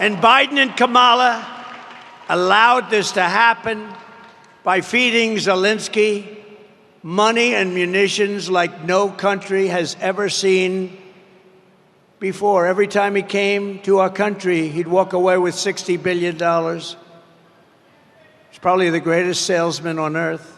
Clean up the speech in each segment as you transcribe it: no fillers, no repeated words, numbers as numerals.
And Biden and Kamala allowed this to happen by feeding Zelensky money and munitions like no country has ever seen before. Every time he came to our country, he'd walk away with $60 billion. He's probably the greatest salesman on earth.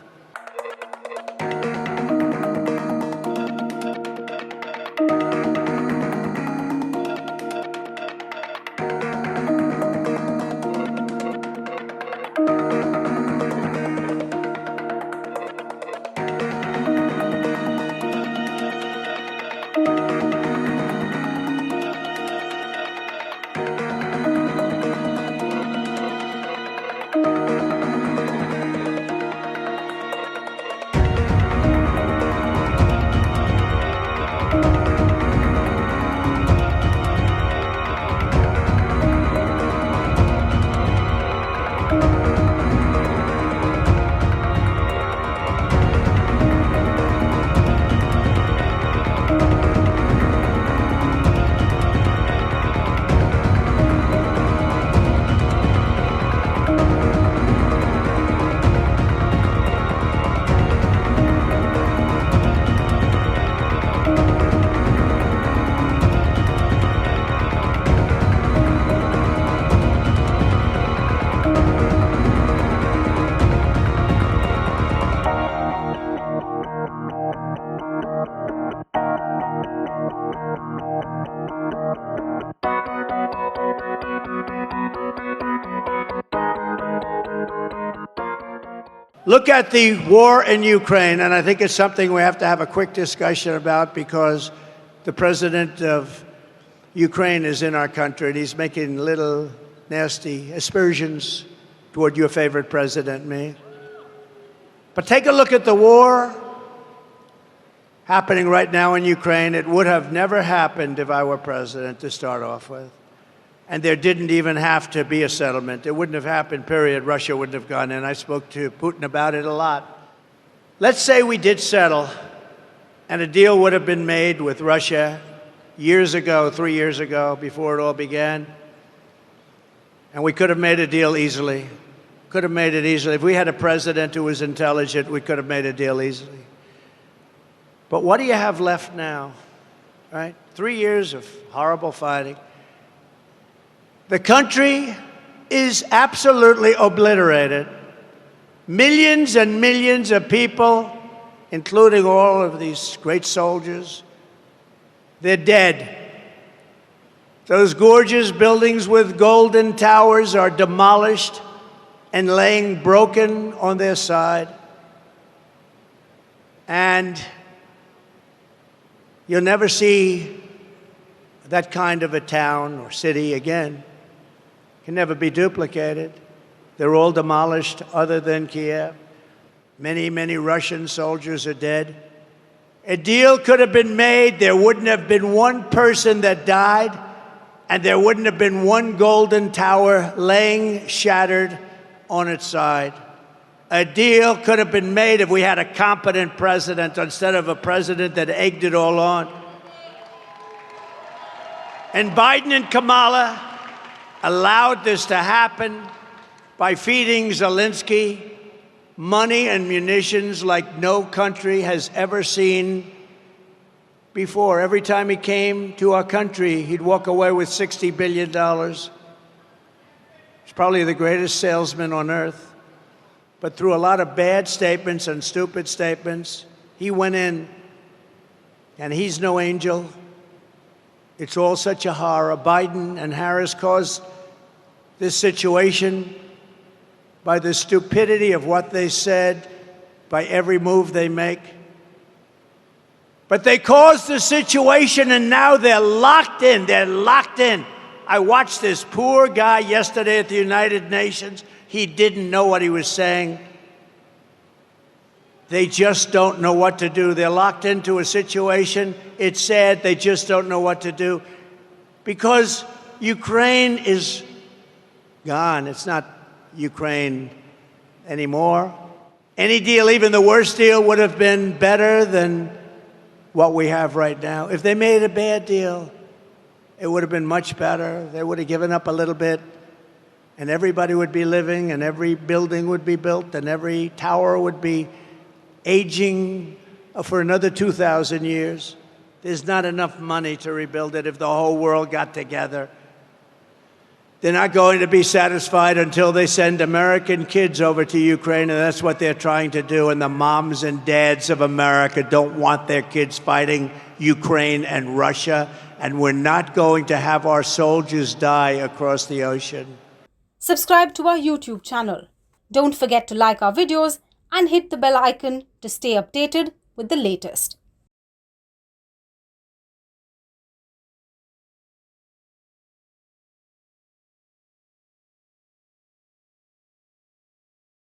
Look at the war in Ukraine, and I think it's something we have to have a quick discussion about because the president of Ukraine is in our country, and he's making little nasty aspersions toward your favorite president, me. But take a look at the war happening right now in Ukraine. It would have never happened if I were president, to start off with. And there didn't even have to be a settlement. It wouldn't have happened, period. Russia wouldn't have gone in. I spoke to Putin about it a lot. Let's say we did settle, and a deal would have been made with Russia years ago, 3 years ago, before it all began. And we could have made a deal easily. Could have made it easily. If we had a president who was intelligent, we could have made a deal easily. But what do you have left now, right? 3 years of horrible fighting. The country is absolutely obliterated. Millions and millions of people, including all of these great soldiers, they're dead. Those gorgeous buildings with golden towers are demolished and laying broken on their side. And you'll never see that kind of a town or city again. Can never be duplicated. They're all demolished other than Kiev. Many, many Russian soldiers are dead. A deal could have been made. There wouldn't have been one person that died, and there wouldn't have been one golden tower laying shattered on its side. A deal could have been made if we had a competent president instead of a president that egged it all on. And Biden and Kamala allowed this to happen by feeding Zelensky money and munitions like no country has ever seen before. Every time he came to our country, he'd walk away with $60 billion. He's probably the greatest salesman on earth. But through a lot of bad statements and stupid statements, he went in, and he's no angel. It's all such a horror. Biden and Harris caused this situation by the stupidity of what they said, by every move they make. But they caused the situation, and now they're locked in. They're locked in. I watched this poor guy yesterday at the United Nations. He didn't know what he was saying. They just don't know what to do. They're locked into a situation. It's sad. They just don't know what to do because Ukraine is gone. It's not Ukraine anymore. Any deal, even the worst deal, would have been better than what we have right now. If they made a bad deal, it would have been much better. They would have given up a little bit, and everybody would be living, and every building would be built, and every tower would be aging for another 2,000 years. There's not enough money to rebuild it if the whole world got together. They're not going to be satisfied until they send American kids over to Ukraine, and that's what they're trying to do. And the moms and dads of America don't want their kids fighting Ukraine and Russia, and we're not going to have our soldiers die across the ocean. Subscribe to our YouTube channel. Don't forget to like our videos and hit the bell icon to stay updated with the latest.